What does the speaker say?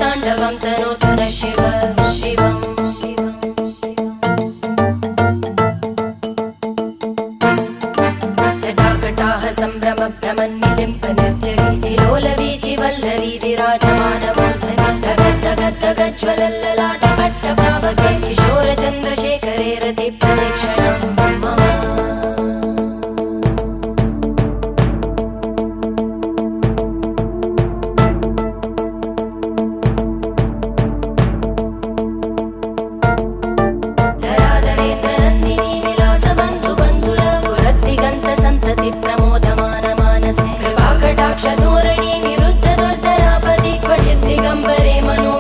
ताण्डवं तनोतु न शिव शिवम् जटाकटाः सम्भ्रम भ्रमन्निलिम्प निर्जरी विलोलवीचि वल्लरी विराजमानमूर्धनि धगज्ज्वलल्ललाटपट्टपावके किशोरचन्द्रशेखरे रति प्रदक्षिणं मम धराधरेन्द्रनन्दिनी विलासबन्धु बन्धुर स्फुरद्दिगन्त सन्तति प्रमोदमान मानसे कृपाकटाक्षधोरणी निरुद्ध दुर्धरापदि क्वचिद् दिगम्बरे मनो